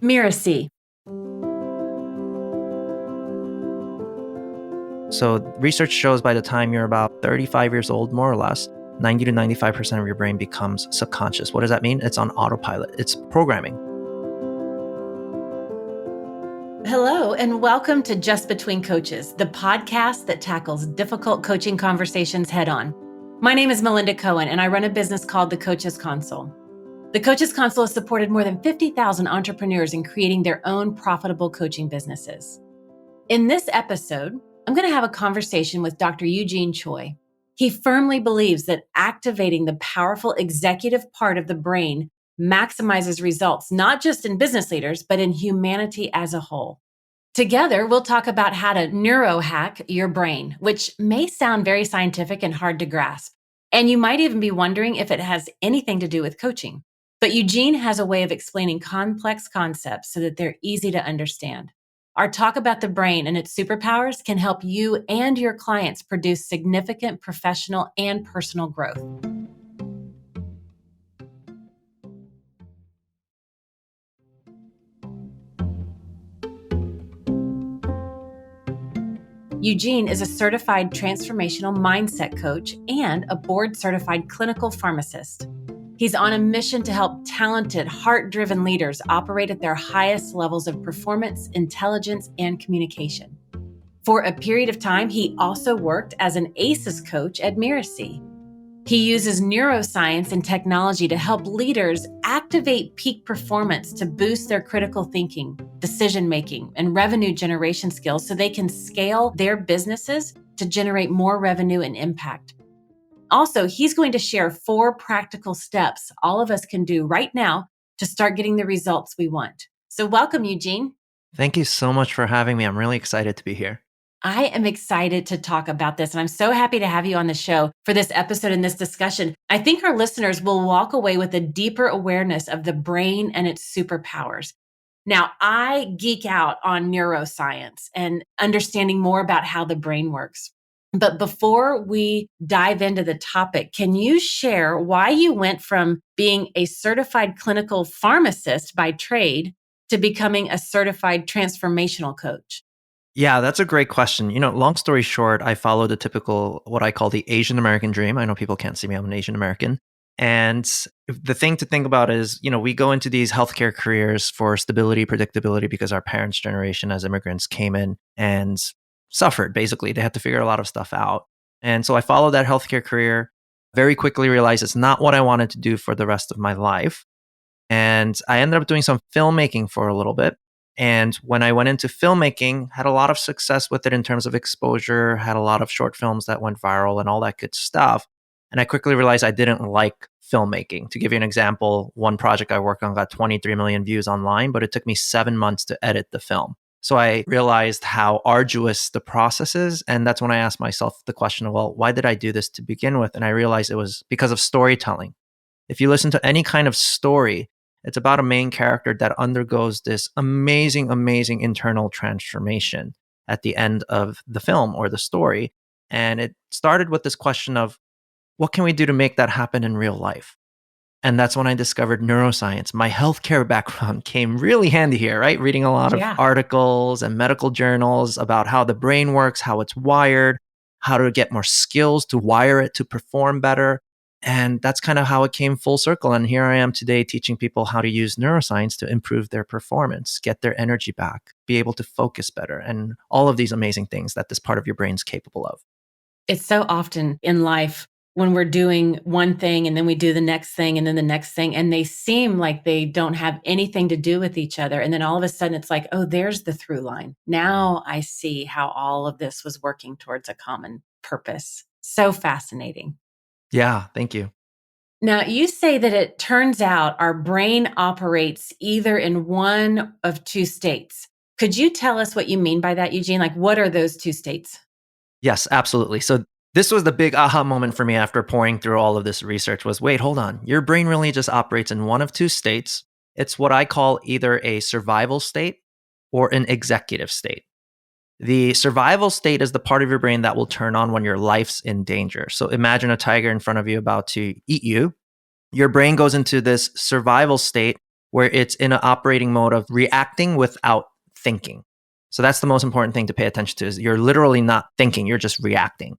Mirasee. So research shows by the time you're about 35 years old, more or less, 90 to 95% of your brain becomes subconscious. What does that mean? It's on autopilot. It's programming. Hello, and welcome to Just Between Coaches, the podcast that tackles difficult coaching conversations head on. My name is Melinda Cohen, and I run a business called The Coaches Console. The Coaches Console has supported more than 50,000 entrepreneurs in creating their own profitable coaching businesses. In this episode, I'm going to have a conversation with Dr. Eugene Choi. He firmly believes that activating the powerful executive part of the brain maximizes results, not just in business leaders, but in humanity as a whole. Together, we'll talk about how to neuro-hack your brain, which may sound very scientific and hard to grasp. And you might even be wondering if it has anything to do with coaching. But Eugene has a way of explaining complex concepts so that they're easy to understand. Our talk about the brain and its superpowers can help you and your clients produce significant professional and personal growth. Eugene is a certified transformational mindset coach and a board-certified clinical pharmacist. He's on a mission to help talented, heart-driven leaders operate at their highest levels of performance, intelligence, and communication. For a period of time, he also worked as an ACEs coach at Mirasee. He uses neuroscience and technology to help leaders activate peak performance to boost their critical thinking, decision-making, and revenue generation skills so they can scale their businesses to generate more revenue and impact. Also, he's going to share 4 practical steps all of us can do right now to start getting the results we want. So welcome, Eugene. Thank you so much for having me. I'm really excited to be here. I am excited to talk about this, and I'm so happy to have you on the show for this episode and this discussion. I think our listeners will walk away with a deeper awareness of the brain and its superpowers. Now, I geek out on neuroscience and understanding more about how the brain works. But before we dive into the topic, can you share why you went from being a certified clinical pharmacist by trade to becoming a certified transformational coach? Yeah, that's a great question. Long story short, I followed the typical, what I call the Asian American dream. I know people can't see me. I'm an Asian American. And the thing to think about is, we go into these healthcare careers for stability, predictability, because our parents' generation as immigrants came in and suffered, basically. They had to figure a lot of stuff out. And so I followed that healthcare career, very quickly realized it's not what I wanted to do for the rest of my life. And I ended up doing some filmmaking for a little bit. And when I went into filmmaking, had a lot of success with it in terms of exposure, had a lot of short films that went viral and all that good stuff. And I quickly realized I didn't like filmmaking. To give you an example, one project I worked on got 23 million views online, but it took me 7 months to edit the film. So I realized how arduous the process is. And that's when I asked myself the question, well, why did I do this to begin with? And I realized it was because of storytelling. If you listen to any kind of story, it's about a main character that undergoes this amazing, amazing internal transformation at the end of the film or the story. And it started with this question of, what can we do to make that happen in real life? And that's when I discovered neuroscience. My healthcare background came really handy here, right? Reading a lot of articles and medical journals about how the brain works, how it's wired, how to get more skills to wire it to perform better. And that's kind of how it came full circle. And here I am today teaching people how to use neuroscience to improve their performance, get their energy back, be able to focus better, and all of these amazing things that this part of your brain is capable of. It's so often in life when we're doing one thing and then we do the next thing and then the next thing, and they seem like they don't have anything to do with each other. And then all of a sudden it's like, oh, there's the through line. Now I see how all of this was working towards a common purpose. So fascinating. Yeah, thank you. Now, you say that it turns out our brain operates either in one of 2 states. Could you tell us what you mean by that, Eugene? Like, what are those 2 states? Yes, absolutely. So this was the big aha moment for me after pouring through all of this research was, wait, hold on. Your brain really just operates in one of 2 states. It's what I call either a survival state or an executive state. The survival state is the part of your brain that will turn on when your life's in danger. So imagine a tiger in front of you about to eat you. Your brain goes into this survival state where it's in an operating mode of reacting without thinking. So that's the most important thing to pay attention to, is you're literally not thinking, you're just reacting.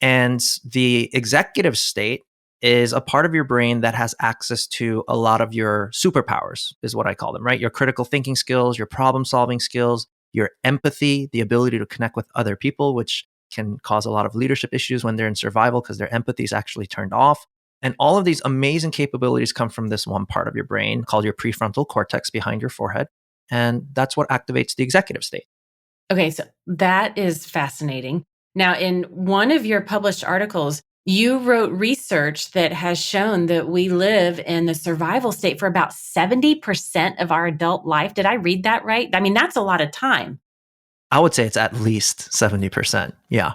And the executive state is a part of your brain that has access to a lot of your superpowers, is what I call them, right? Your critical thinking skills, your problem solving skills, your empathy, the ability to connect with other people, which can cause a lot of leadership issues when they're in survival because their empathy is actually turned off. And all of these amazing capabilities come from this one part of your brain called your prefrontal cortex behind your forehead. And that's what activates the executive state. Okay, so that is fascinating. Now, in one of your published articles, you wrote research that has shown that we live in the survival state for about 70% of our adult life. Did I read that right? I mean, that's a lot of time. I would say it's at least 70%. Yeah.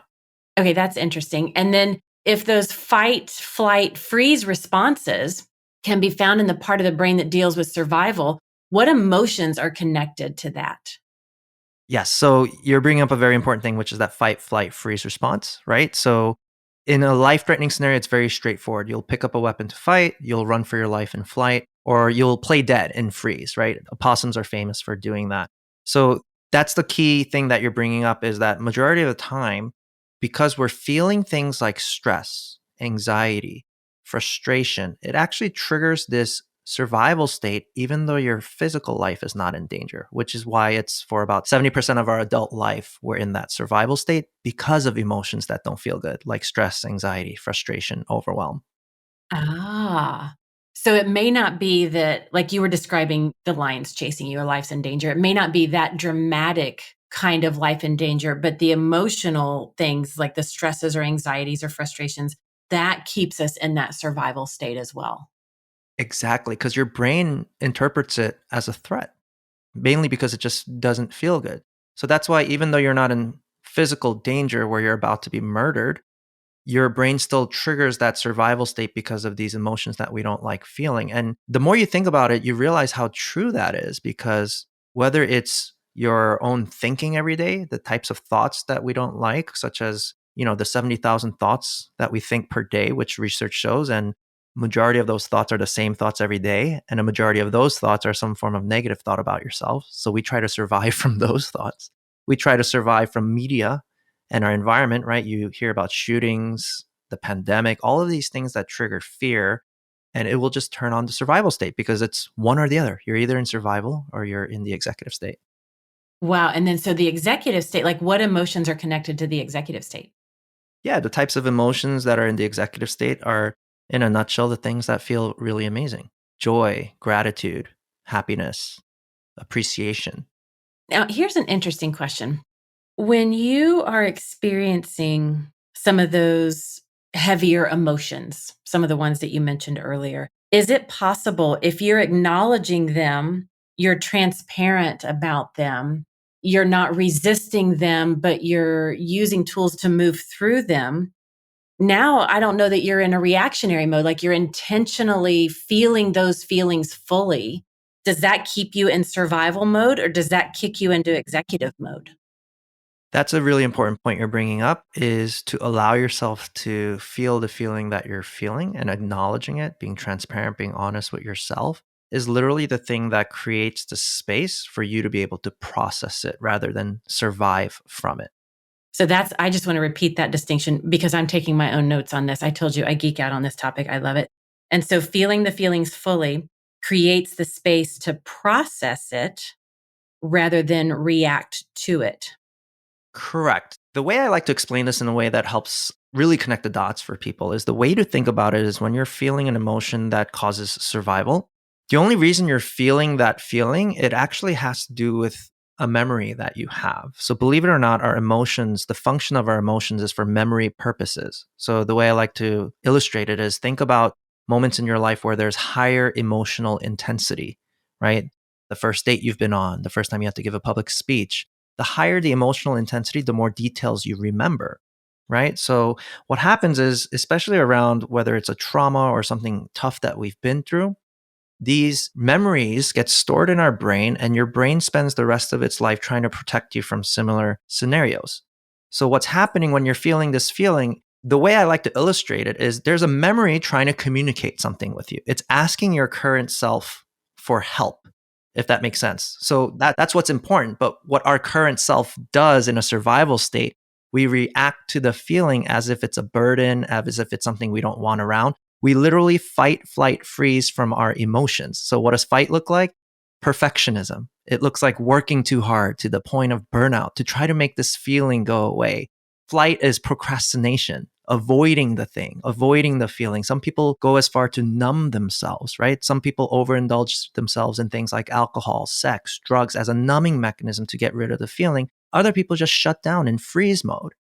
Okay, that's interesting. And then if those fight, flight, freeze responses can be found in the part of the brain that deals with survival, what emotions are connected to that? Yes. So you're bringing up a very important thing, which is that fight, flight, freeze response, right? So in a life threatening scenario, it's very straightforward. You'll pick up a weapon to fight, you'll run for your life in flight, or you'll play dead and freeze, right? Opossums are famous for doing that. So that's the key thing that you're bringing up, is that majority of the time, because we're feeling things like stress, anxiety, frustration, it actually triggers this survival state, even though your physical life is not in danger, which is why it's for about 70% of our adult life, we're in that survival state because of emotions that don't feel good, like stress, anxiety, frustration, overwhelm. Ah, so it may not be that, like you were describing the lions chasing you, your life's in danger. It may not be that dramatic kind of life in danger, but the emotional things like the stresses or anxieties or frustrations, that keeps us in that survival state as well. Exactly, because your brain interprets it as a threat, mainly because it just doesn't feel good. So that's why, even though you're not in physical danger where you're about to be murdered, your brain still triggers that survival state because of these emotions that we don't like feeling. And the more you think about it, you realize how true that is, because whether it's your own thinking every day, the types of thoughts that we don't like, such as, the 70,000 thoughts that we think per day, which research shows, and majority of those thoughts are the same thoughts every day, and a majority of those thoughts are some form of negative thought about yourself. So we try to survive from those thoughts. We try to survive from media and our environment, right? You hear about shootings, the pandemic, all of these things that trigger fear, and it will just turn on the survival state because it's one or the other. You're either in survival or you're in the executive state. Wow. And then so the executive state, like what emotions are connected to the executive state? Yeah, the types of emotions that are in the executive state are, in a nutshell, the things that feel really amazing: joy, gratitude, happiness, appreciation. Now, here's an interesting question. When you are experiencing some of those heavier emotions, some of the ones that you mentioned earlier, is it possible if you're acknowledging them, you're transparent about them, you're not resisting them, but you're using tools to move through them? Now, I don't know that you're in a reactionary mode, like you're intentionally feeling those feelings fully. Does that keep you in survival mode or does that kick you into executive mode? That's a really important point you're bringing up, is to allow yourself to feel the feeling that you're feeling, and acknowledging it, being transparent, being honest with yourself is literally the thing that creates the space for you to be able to process it rather than survive from it. So I just want to repeat that distinction because I'm taking my own notes on this. I told you I geek out on this topic. I love it. And so feeling the feelings fully creates the space to process it rather than react to it. Correct. The way I like to explain this in a way that helps really connect the dots for people is, the way to think about it is, when you're feeling an emotion that causes survival, the only reason you're feeling that feeling, it actually has to do with a memory that you have. So believe it or not, our emotions, the function of our emotions is for memory purposes. So the way I like to illustrate it is, think about moments in your life where there's higher emotional intensity, right? The first date you've been on, the first time you have to give a public speech. The higher the emotional intensity, the more details you remember, right? So what happens is, especially around whether it's a trauma or something tough that we've been through, these memories get stored in our brain, and your brain spends the rest of its life trying to protect you from similar scenarios. So what's happening when you're feeling this feeling, the way I like to illustrate it is, there's a memory trying to communicate something with you. It's asking your current self for help, if that makes sense. So that's what's important. But what our current self does in a survival state, we react to the feeling as if it's a burden, as if it's something we don't want around. We literally fight, flight, freeze from our emotions. So what does fight look like? Perfectionism. It looks like working too hard to the point of burnout to try to make this feeling go away. Flight is procrastination, avoiding the thing, avoiding the feeling. Some people go as far to numb themselves, right? Some people overindulge themselves in things like alcohol, sex, drugs as a numbing mechanism to get rid of the feeling. Other people just shut down in freeze mode.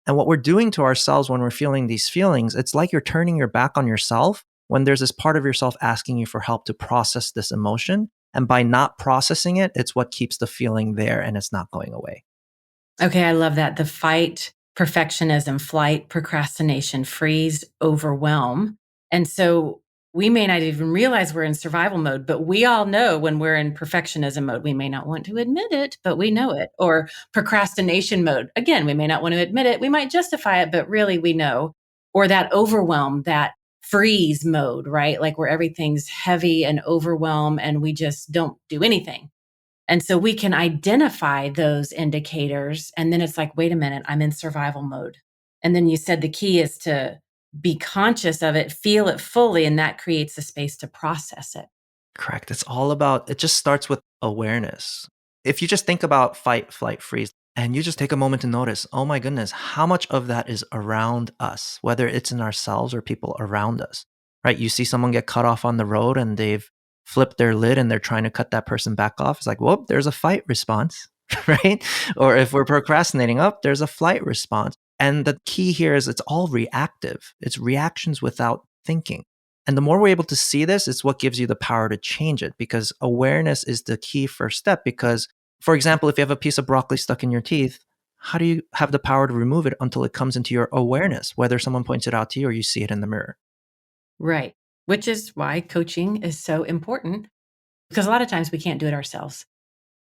And what we're doing to ourselves when we're feeling these feelings, it's like you're turning your back on yourself when there's this part of yourself asking you for help to process this emotion. And by not processing it, it's what keeps the feeling there and it's not going away. Okay, I love that. The fight, perfectionism, flight, procrastination, freeze, overwhelm. And so we may not even realize we're in survival mode, but we all know when we're in perfectionism mode. We may not want to admit it, but we know it. Or procrastination mode. Again, we may not want to admit it. We might justify it, but really we know. Or that overwhelm, that freeze mode, right? Like where everything's heavy and overwhelmed and we just don't do anything. And so we can identify those indicators. And then it's like, wait a minute, I'm in survival mode. And then you said the key is to be conscious of it, feel it fully, and that creates the space to process it. Correct. It's all about, it just starts with awareness. If you just think about fight, flight, freeze, and you just take a moment to notice, oh my goodness, how much of that is around us, whether it's in ourselves or people around us, right? You see someone get cut off on the road and they've flipped their lid and they're trying to cut that person back off. It's like, whoop, there's a fight response, right? Or if we're procrastinating up, there's a flight response. And the key here is it's all reactive. It's reactions without thinking. And the more we're able to see this, it's what gives you the power to change it, because awareness is the key first step. Because, for example, if you have a piece of broccoli stuck in your teeth, how do you have the power to remove it until it comes into your awareness, whether someone points it out to you or you see it in the mirror? Right. Which is why coaching is so important, because a lot of times we can't do it ourselves.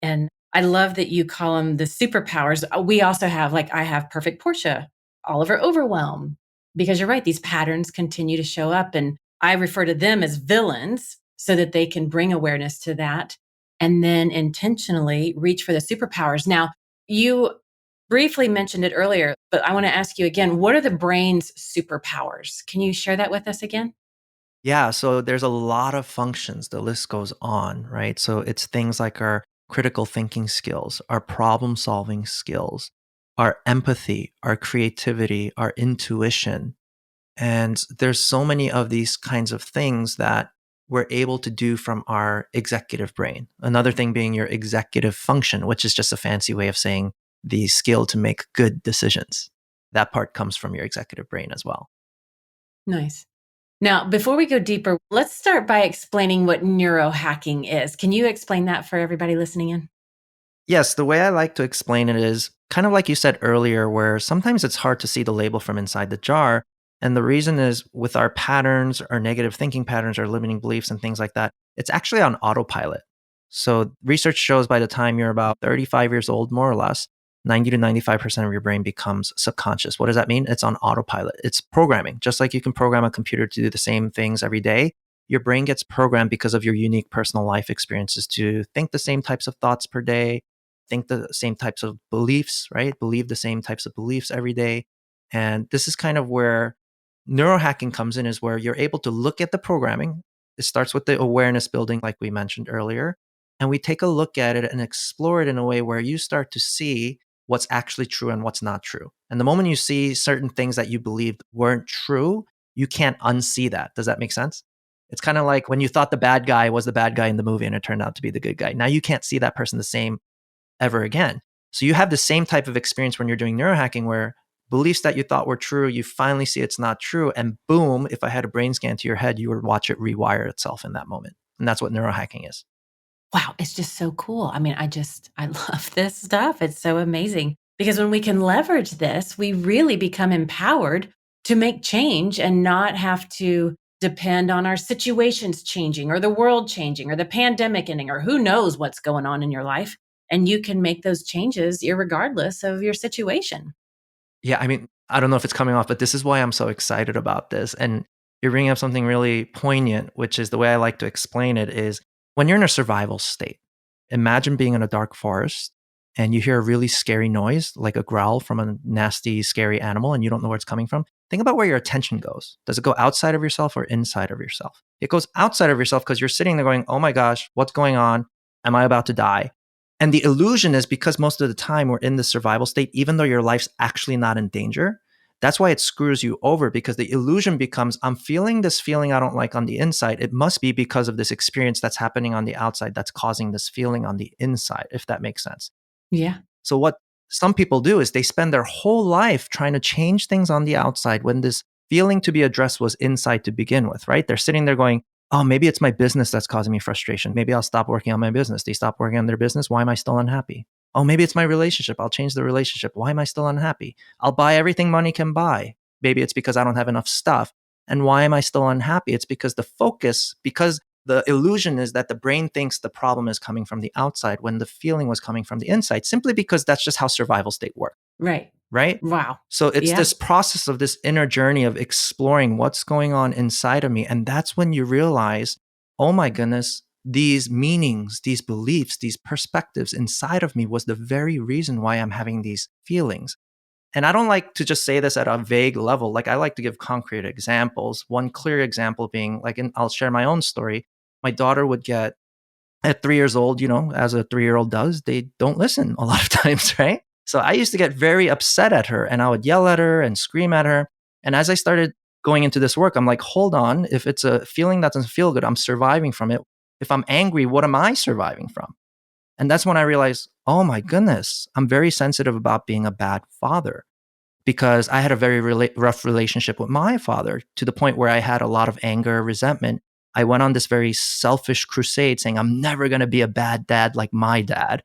And I love that you call them the superpowers. We also have, like, I have perfect Portia, Oliver overwhelm, because you're right. These patterns continue to show up. And I refer to them as villains so that they can bring awareness to that and then intentionally reach for the superpowers. Now, you briefly mentioned it earlier, but I want to ask you again, what are the brain's superpowers? Can you share that with us again? Yeah, so there's a lot of functions. The list goes on, right? So it's things like our critical thinking skills, our problem solving skills, our empathy, our creativity, our intuition. And there's so many of these kinds of things that we're able to do from our executive brain. Another thing being your executive function, which is just a fancy way of saying the skill to make good decisions. That part comes from your executive brain as well. Nice. Now, before we go deeper, let's start by explaining what neurohacking is. Can you explain that for everybody listening in? Yes, the way I like to explain it is kind of like you said earlier, where sometimes it's hard to see the label from inside the jar. And the reason is with our patterns, our negative thinking patterns, our limiting beliefs, and things like that, it's actually on autopilot. So research shows by the time you're about 35 years old, more or less, 90 to 95% of your brain becomes subconscious. What does that mean? It's on autopilot. It's programming. Just like you can program a computer to do the same things every day, your brain gets programmed because of your unique personal life experiences to think the same types of thoughts per day, think the same types of beliefs, right? Believe the same types of beliefs every day. And this is kind of where neurohacking comes in, is where you're able to look at the programming. It starts with the awareness building, like we mentioned earlier. And we take a look at it and explore it in a way where you start to see what's actually true and what's not true. And the moment you see certain things that you believed weren't true, you can't unsee that. Does that make sense? It's kind of like when you thought the bad guy was the bad guy in the movie and it turned out to be the good guy. Now you can't see that person the same ever again. So you have the same type of experience when you're doing neurohacking, where beliefs that you thought were true, you finally see it's not true. And boom, if I had a brain scan to your head, you would watch it rewire itself in that moment. And that's what neurohacking is. Wow, it's just so cool. I mean, I love this stuff. It's so amazing because when we can leverage this, we really become empowered to make change and not have to depend on our situations changing or the world changing or the pandemic ending or who knows what's going on in your life. And you can make those changes irregardless of your situation. Yeah, I mean, I don't know if it's coming off, but this is why I'm so excited about this. And you're bringing up something really poignant, which is the way I like to explain it is When you're in a survival state, imagine being in a dark forest and you hear a really scary noise, like a growl from a nasty, scary animal, and you don't know where it's coming from. Think about where your attention goes. Does it go outside of yourself or inside of yourself? It goes outside of yourself because you're sitting there going, oh my gosh, what's going on? Am I about to die? And the illusion is because most of the time we're in the survival state, even though your life's actually not in danger. That's why it screws you over, because the illusion becomes, I'm feeling this feeling I don't like on the inside. It must be because of this experience that's happening on the outside that's causing this feeling on the inside, if that makes sense. Yeah. So what some people do is they spend their whole life trying to change things on the outside when this feeling to be addressed was inside to begin with, right? They're sitting there going, oh, maybe it's my business that's causing me frustration. Maybe I'll stop working on my business. They stop working on their business. Why am I still unhappy? Oh, maybe it's my relationship. I'll change the relationship. Why am I still unhappy? I'll buy everything money can buy. Maybe it's because I don't have enough stuff. And why am I still unhappy? It's because because the illusion is that the brain thinks the problem is coming from the outside when the feeling was coming from the inside, simply because that's just how survival state works. Right. Right? Wow. So it's Yeah. this process of this inner journey of exploring what's going on inside of me. And that's when you realize, oh my goodness, these meanings, these beliefs, these perspectives inside of me was the very reason why I'm having these feelings. And I don't like to just say this at a vague level. Like, I like to give concrete examples. One clear example being, like, I'll share my own story. My daughter would get, at 3 years old, as a 3-year-old does, they don't listen a lot of times, right? So I used to get very upset at her, and I would yell at her and scream at her. And as I started going into this work, I'm like, hold on, if it's a feeling that doesn't feel good, I'm surviving from it. If I'm angry, what am I surviving from? And that's when I realized, oh my goodness, I'm very sensitive about being a bad father, because I had a very rough relationship with my father, to the point where I had a lot of anger, resentment. I went on this very selfish crusade saying, I'm never going to be a bad dad like my dad.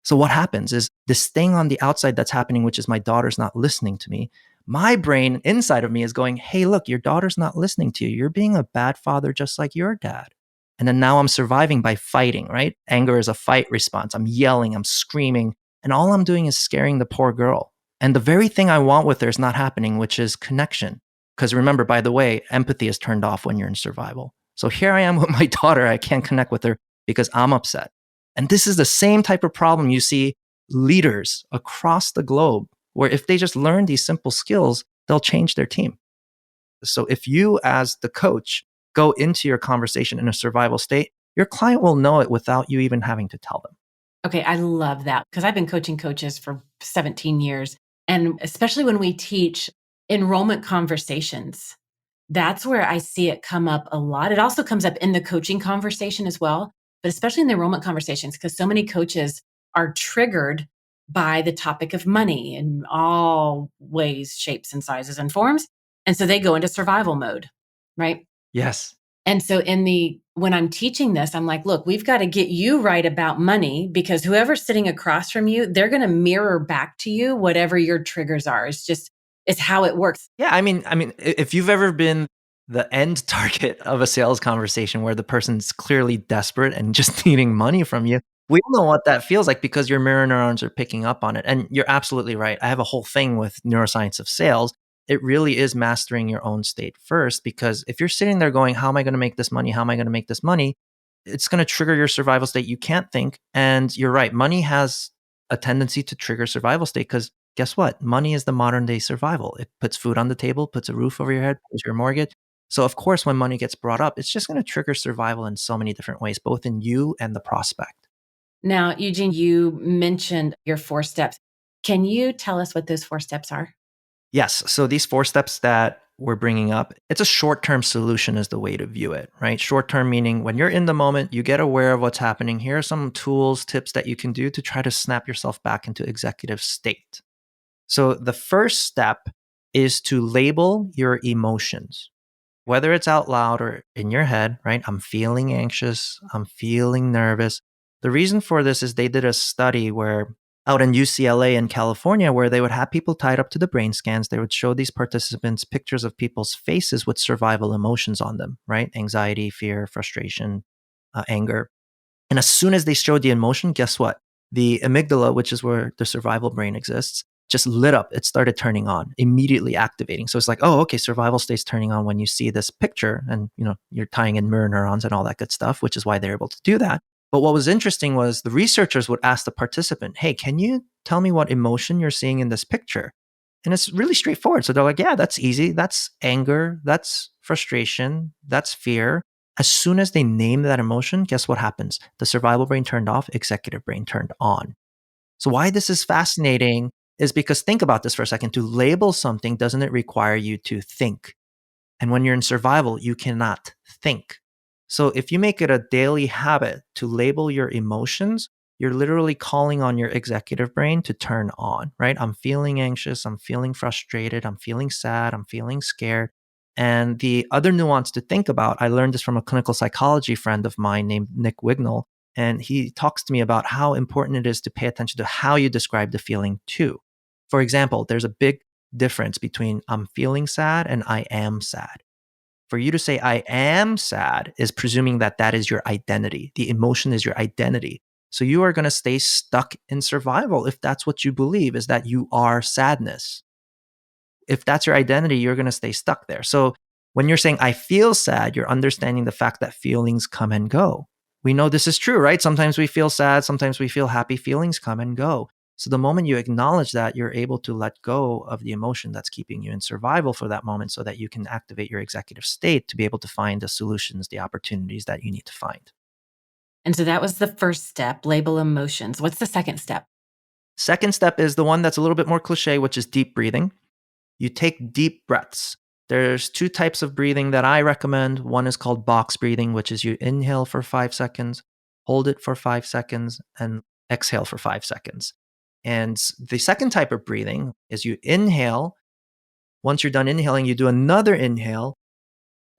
So what happens is this thing on the outside that's happening, which is my daughter's not listening to me. My brain inside of me is going, hey, look, your daughter's not listening to you. You're being a bad father just like your dad. And then now I'm surviving by fighting, right? Anger is a fight response. I'm yelling, I'm screaming, and all I'm doing is scaring the poor girl. And the very thing I want with her is not happening, which is connection. Because remember, by the way, empathy is turned off when you're in survival. So here I am with my daughter. I can't connect with her because I'm upset. And this is the same type of problem you see leaders across the globe, where if they just learn these simple skills, they'll change their team. So if you, as the coach, go into your conversation in a survival state, your client will know it without you even having to tell them. Okay, I love that, because I've been coaching coaches for 17 years. And especially when we teach enrollment conversations, that's where I see it come up a lot. It also comes up in the coaching conversation as well, but especially in the enrollment conversations, because so many coaches are triggered by the topic of money in all ways, shapes, and sizes and forms. And so they go into survival mode, right? Yes. And so when I'm teaching this, I'm like, look, we've got to get you right about money, because whoever's sitting across from you, they're going to mirror back to you whatever your triggers are. It's how it works. Yeah, I mean, if you've ever been the end target of a sales conversation where the person's clearly desperate and just needing money from you, we all know what that feels like, because your mirror neurons are picking up on it. And you're absolutely right. I have a whole thing with neuroscience of sales. It really is mastering your own state first, because if you're sitting there going, how am I going to make this money? How am I going to make this money? It's going to trigger your survival state. You can't think. And you're right. Money has a tendency to trigger survival state, because guess what? Money is the modern day survival. It puts food on the table, puts a roof over your head, pays your mortgage. So of course, when money gets brought up, it's just going to trigger survival in so many different ways, both in you and the prospect. Now, Eugene, you mentioned your 4 steps. Can you tell us what those 4 steps are? Yes. So these 4 steps that we're bringing up, it's a short-term solution is the way to view it, right? Short-term meaning when you're in the moment, you get aware of what's happening. Here are some tools, tips that you can do to try to snap yourself back into executive state. So the first step is to label your emotions, whether it's out loud or in your head, right? I'm feeling anxious. I'm feeling nervous. The reason for this is they did a study where out in UCLA in California, where they would have people tied up to the brain scans. They would show these participants pictures of people's faces with survival emotions on them, right? Anxiety, fear, frustration, anger. And as soon as they showed the emotion, guess what? The amygdala, which is where the survival brain exists, just lit up. It started turning on, immediately activating. So it's like, oh, okay, survival state's turning on when you see this picture, and you're tying in mirror neurons and all that good stuff, which is why they're able to do that. But what was interesting was the researchers would ask the participant, hey, can you tell me what emotion you're seeing in this picture? And it's really straightforward. So they're like, yeah, that's easy. That's anger. That's frustration. That's fear. As soon as they name that emotion, guess what happens? The survival brain turned off, executive brain turned on. So why this is fascinating is because think about this for a second. To label something, doesn't it require you to think? And when you're in survival, you cannot think. So if you make it a daily habit to label your emotions, you're literally calling on your executive brain to turn on, right? I'm feeling anxious. I'm feeling frustrated. I'm feeling sad. I'm feeling scared. And the other nuance to think about, I learned this from a clinical psychology friend of mine named Nick Wignall. And he talks to me about how important it is to pay attention to how you describe the feeling too. For example, there's a big difference between I'm feeling sad and I am sad. For you to say I am sad is presuming that that is your identity. The emotion is your identity. So you are going to stay stuck in survival if that's what you believe, is that you are sadness. If that's your identity, you're going to stay stuck there. So when you're saying I feel sad, you're understanding the fact that feelings come and go. We know this is true, right? Sometimes we feel sad, sometimes we feel happy. Feelings come and go. So the moment you acknowledge that, you're able to let go of the emotion that's keeping you in survival for that moment so that you can activate your executive state to be able to find the solutions, the opportunities that you need to find. And so that was the first step, label emotions. What's the second step? Second step is the one that's a little bit more cliche, which is deep breathing. You take deep breaths. There's two types of breathing that I recommend. One is called box breathing, which is you inhale for 5 seconds, hold it for 5 seconds, and exhale for 5 seconds. And the second type of breathing is you inhale. Once you're done inhaling, you do another inhale,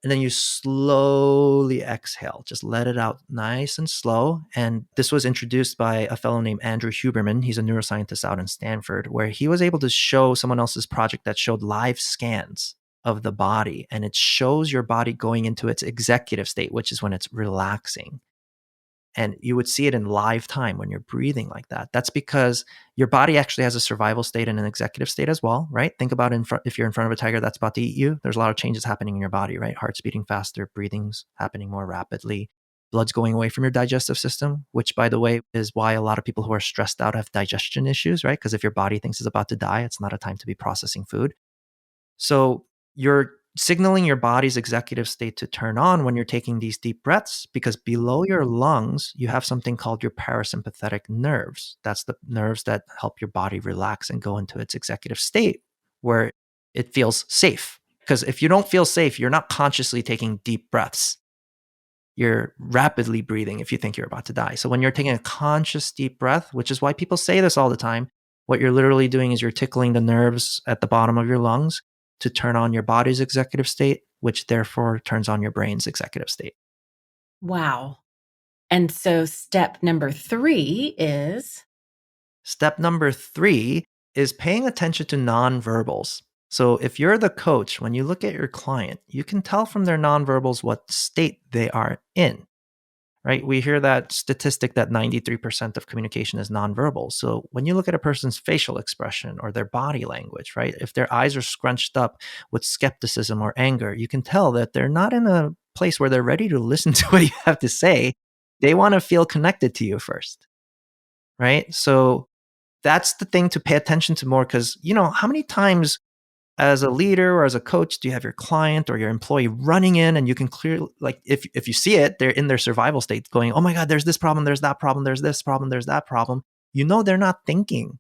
and then you slowly exhale. Just let it out nice and slow. And this was introduced by a fellow named Andrew Huberman. He's a neuroscientist out in Stanford, where he was able to show someone else's project that showed live scans of the body. And it shows your body going into its executive state, which is when it's relaxing. And you would see it in live time when you're breathing like that. That's because your body actually has a survival state and an executive state as well, right? Think about if you're in front of a tiger that's about to eat you, there's a lot of changes happening in your body, right? Heart's beating faster, breathing's happening more rapidly, blood's going away from your digestive system, which, by the way, is why a lot of people who are stressed out have digestion issues, right? Because if your body thinks it's about to die, it's not a time to be processing food. So you're signaling your body's executive state to turn on when you're taking these deep breaths, because below your lungs, you have something called your parasympathetic nerves. That's the nerves that help your body relax and go into its executive state where it feels safe. Because if you don't feel safe, you're not consciously taking deep breaths. You're rapidly breathing if you think you're about to die. So when you're taking a conscious deep breath, which is why people say this all the time, what you're literally doing is you're tickling the nerves at the bottom of your lungs to turn on your body's executive state, which therefore turns on your brain's executive state. Wow. And so step number 3 is? Step number 3 is paying attention to nonverbals. So if you're the coach, when you look at your client, you can tell from their nonverbals what state they are in. Right? We hear that statistic that 93% of communication is nonverbal. So when you look at a person's facial expression or their body language, right? If their eyes are scrunched up with skepticism or anger, you can tell that they're not in a place where they're ready to listen to what you have to say. They want to feel connected to you first, right? So that's the thing to pay attention to more, because, how many times as a leader or as a coach do you have your client or your employee running in, and you can clearly, like, if you see it, they're in their survival state going, oh my God, there's this problem, there's that problem, there's this problem, there's that problem. They're not thinking.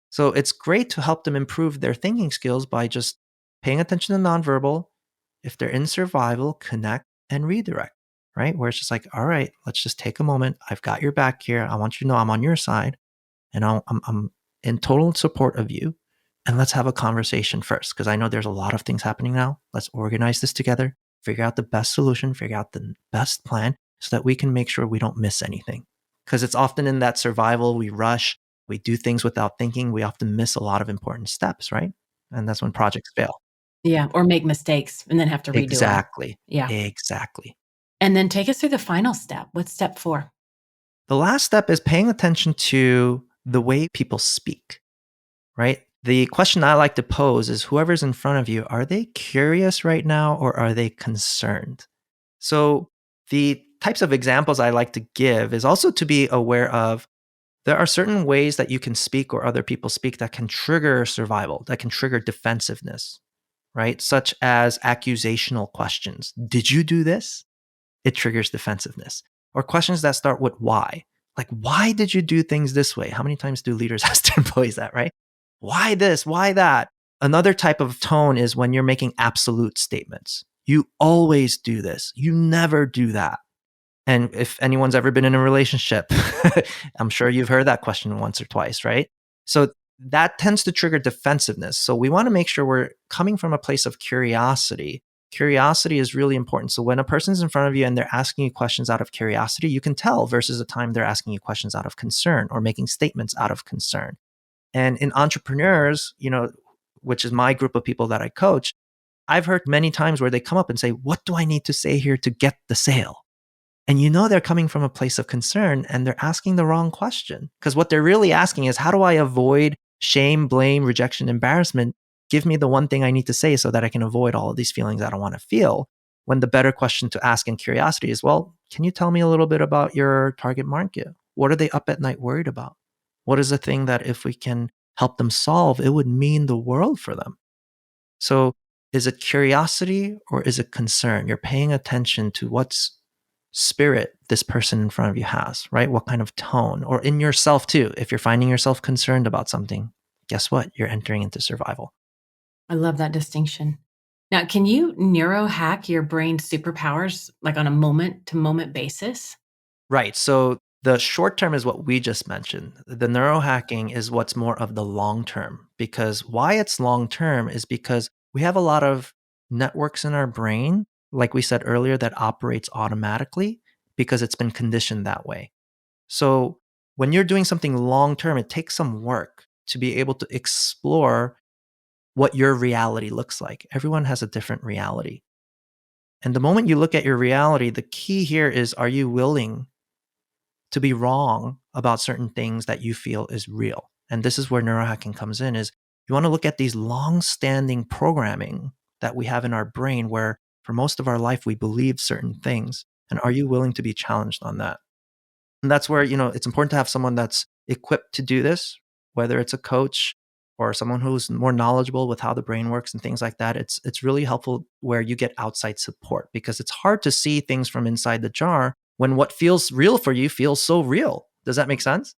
So it's great to help them improve their thinking skills by just paying attention to nonverbal. If they're in survival, connect and redirect, right? Where it's just like, all right, let's just take a moment. I've got your back here. I want you to know I'm on your side, and I'm in total support of you. And let's have a conversation first, because I know there's a lot of things happening now. Let's organize this together, figure out the best solution, figure out the best plan so that we can make sure we don't miss anything. Because it's often in that survival, we rush, we do things without thinking. We often miss a lot of important steps, right? And that's when projects fail. Yeah, or make mistakes and then have to redo them. Exactly. Yeah. Exactly. And then take us through the final step. What's step 4? The last step is paying attention to the way people speak. right? The question I like to pose is whoever's in front of you, are they curious right now or are they concerned? So the types of examples I like to give is also to be aware of there are certain ways that you can speak or other people speak that can trigger survival, that can trigger defensiveness, right? Such as accusational questions. Did you do this? It triggers defensiveness. Or questions that start with why. Like, why did you do things this way? How many times do leaders ask their employees that, right? Why this? Why that? Another type of tone is when you're making absolute statements. You always do this. You never do that. And if anyone's ever been in a relationship, I'm sure you've heard that question once or twice, right? So that tends to trigger defensiveness. So we want to make sure we're coming from a place of curiosity. Curiosity is really important. So when a person's in front of you and they're asking you questions out of curiosity, you can tell versus a time they're asking you questions out of concern or making statements out of concern. And in entrepreneurs, which is my group of people that I coach, I've heard many times where they come up and say, what do I need to say here to get the sale? And they're coming from a place of concern and they're asking the wrong question. Because what they're really asking is, how do I avoid shame, blame, rejection, embarrassment? Give me the one thing I need to say so that I can avoid all of these feelings I don't want to feel. When the better question to ask in curiosity is, well, can you tell me a little bit about your target market? What are they up at night worried about? What is the thing that if we can help them solve, it would mean the world for them? So is it curiosity or is it concern? You're paying attention to what's spirit this person in front of you has, right? What kind of tone, or in yourself too. If you're finding yourself concerned about something, guess what? You're entering into survival. I love that distinction. Now, can you neuro-hack your brain's superpowers like on a moment-to-moment basis? Right. So the short term is what we just mentioned. The neurohacking is what's more of the long term, because why it's long term is because we have a lot of networks in our brain, like we said earlier, that operates automatically because it's been conditioned that way. So when you're doing something long term, it takes some work to be able to explore what your reality looks like. Everyone has a different reality. And the moment you look at your reality, the key here is, are you willing to be wrong about certain things that you feel is real? And this is where neurohacking comes in, is you want to look at these long-standing programming that we have in our brain where for most of our life we believe certain things. And are you willing to be challenged on that? And that's where, it's important to have someone that's equipped to do this, whether it's a coach or someone who's more knowledgeable with how the brain works and things like that. It's really helpful where you get outside support, because it's hard to see things from inside the jar when what feels real for you feels so real. Does that make sense?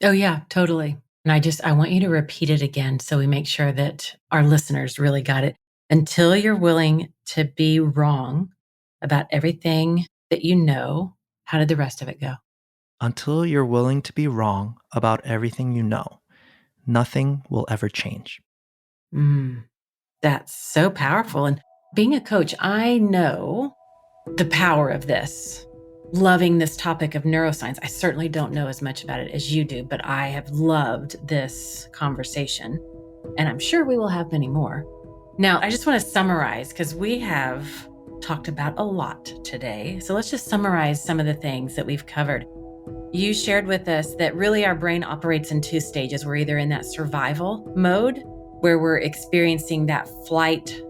Oh, yeah, totally. And I want you to repeat it again so we make sure that our listeners really got it. Until you're willing to be wrong about everything that you know, how did the rest of it go? Until you're willing to be wrong about everything you know, nothing will ever change. That's so powerful. And being a coach, I know the power of this. Loving this topic of neuroscience. I certainly don't know as much about it as you do, but I have loved this conversation, and I'm sure we will have many more. Now, I just want to summarize, because we have talked about a lot today. So let's just summarize some of the things that we've covered. You shared with us that really our brain operates in two stages. We're either in that survival mode, where we're experiencing that flight,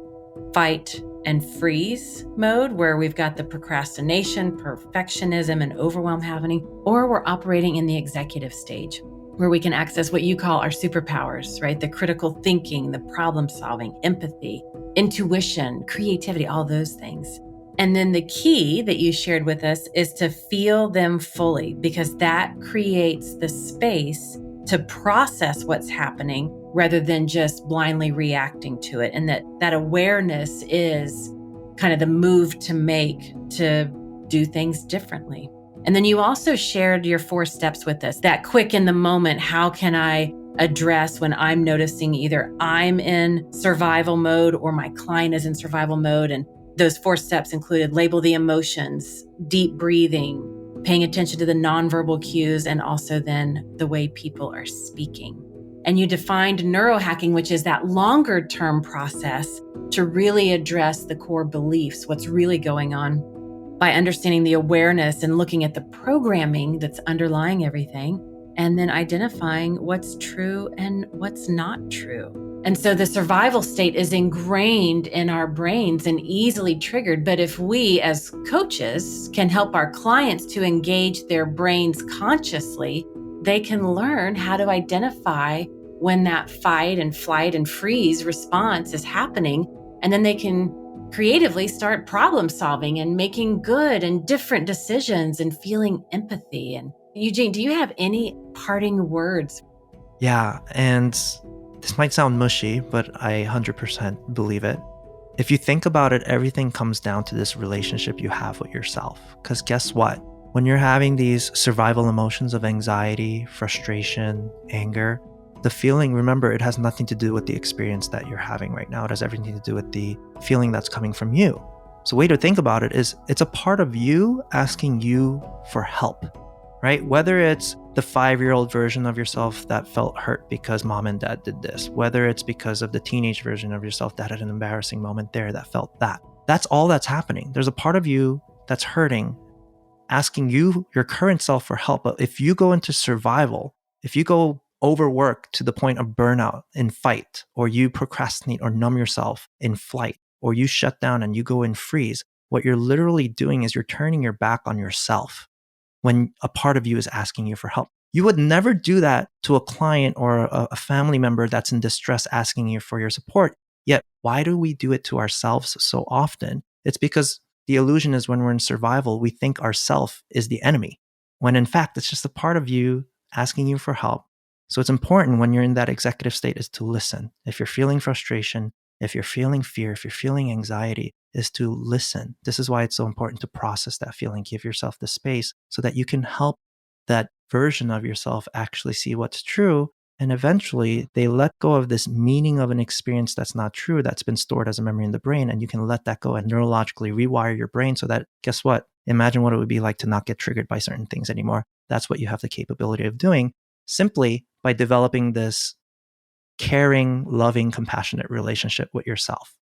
fight, and freeze mode, where we've got the procrastination, perfectionism, and overwhelm happening, or we're operating in the executive stage, where we can access what you call our superpowers, right? The critical thinking, the problem solving, empathy, intuition, creativity, all those things. And then the key that you shared with us is to feel them fully, because that creates the space to process what's happening rather than just blindly reacting to it. And that awareness is kind of the move to make to do things differently. And then you also shared your 4 steps with us, that quick in the moment. How can I address when I'm noticing either I'm in survival mode or my client is in survival mode? And those 4 steps included label the emotions, deep breathing, paying attention to the nonverbal cues, and also then the way people are speaking. And you defined neurohacking, which is that longer term process to really address the core beliefs, what's really going on, by understanding the awareness and looking at the programming that's underlying everything. and then identifying what's true and what's not true. And so the survival state is ingrained in our brains and easily triggered. But if we, as coaches, can help our clients to engage their brains consciously, they can learn how to identify when that fight and flight and freeze response is happening. And then they can creatively start problem solving and making good and different decisions and feeling empathy. And Eugene, do you have any parting words? Yeah, and this might sound mushy, but I 100% believe it. If you think about it, everything comes down to this relationship you have with yourself. Because guess what? When you're having these survival emotions of anxiety, frustration, anger, the feeling, remember, it has nothing to do with the experience that you're having right now. It has everything to do with the feeling that's coming from you. So the way to think about it is it's a part of you asking you for help, right? Whether it's the 5-year-old version of yourself that felt hurt because mom and dad did this, whether it's because of the teenage version of yourself that had an embarrassing moment there that felt that. That's all that's happening. There's a part of you that's hurting, asking you, your current self, for help. But if you go into survival, if you go overwork to the point of burnout in fight, or you procrastinate or numb yourself in flight, or you shut down and you go in freeze, what you're literally doing is you're turning your back on yourself when a part of you is asking you for help. You would never do that to a client or a family member that's in distress asking you for your support. Yet, why do we do it to ourselves so often? It's because the illusion is when we're in survival, we think ourself is the enemy, when in fact, it's just a part of you asking you for help. So it's important when you're in that executive state is to listen. If you're feeling frustration, if you're feeling fear, if you're feeling anxiety, is to listen. This is why it's so important to process that feeling, give yourself the space so that you can help that version of yourself actually see what's true. And eventually they let go of this meaning of an experience that's not true, that's been stored as a memory in the brain. And you can let that go and neurologically rewire your brain so that, guess what? Imagine what it would be like to not get triggered by certain things anymore. That's what you have the capability of doing simply by developing this caring, loving, compassionate relationship with yourself.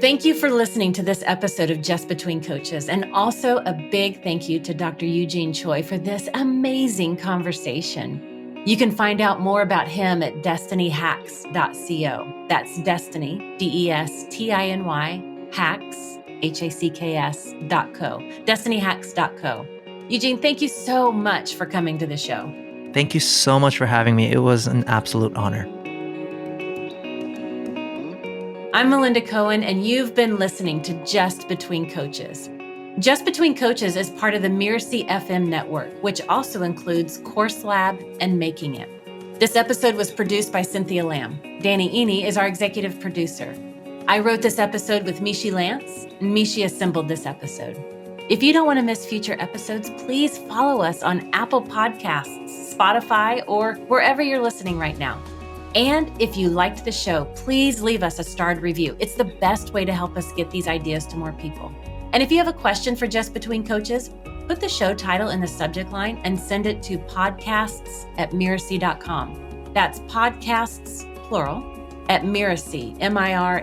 Thank you for listening to this episode of Just Between Coaches, and also a big thank you to Dr. Eugene Choi for this amazing conversation. You can find out more about him at destinyhacks.co. That's Destiny, DESTINY, hacks, HACKS.co. Destinyhacks.co. Eugene, thank you so much for coming to the show. Thank you so much for having me. It was an absolute honor. I'm Melinda Cohen, and you've been listening to Just Between Coaches. Just Between Coaches is part of the Mirasee FM network, which also includes Course Lab and Making It. This episode was produced by Cynthia Lamb. Danny Eny is our executive producer. I wrote this episode with Mishi Lance, and Mishi assembled this episode. If you don't want to miss future episodes, please follow us on Apple Podcasts, Spotify, or wherever you're listening right now. And if you liked the show, please leave us a starred review. It's the best way to help us get these ideas to more people. And if you have a question for Just Between Coaches, put the show title in the subject line and send it to podcasts@mirasee.com. That's podcasts, plural, at Mirasee, Mirasee.com.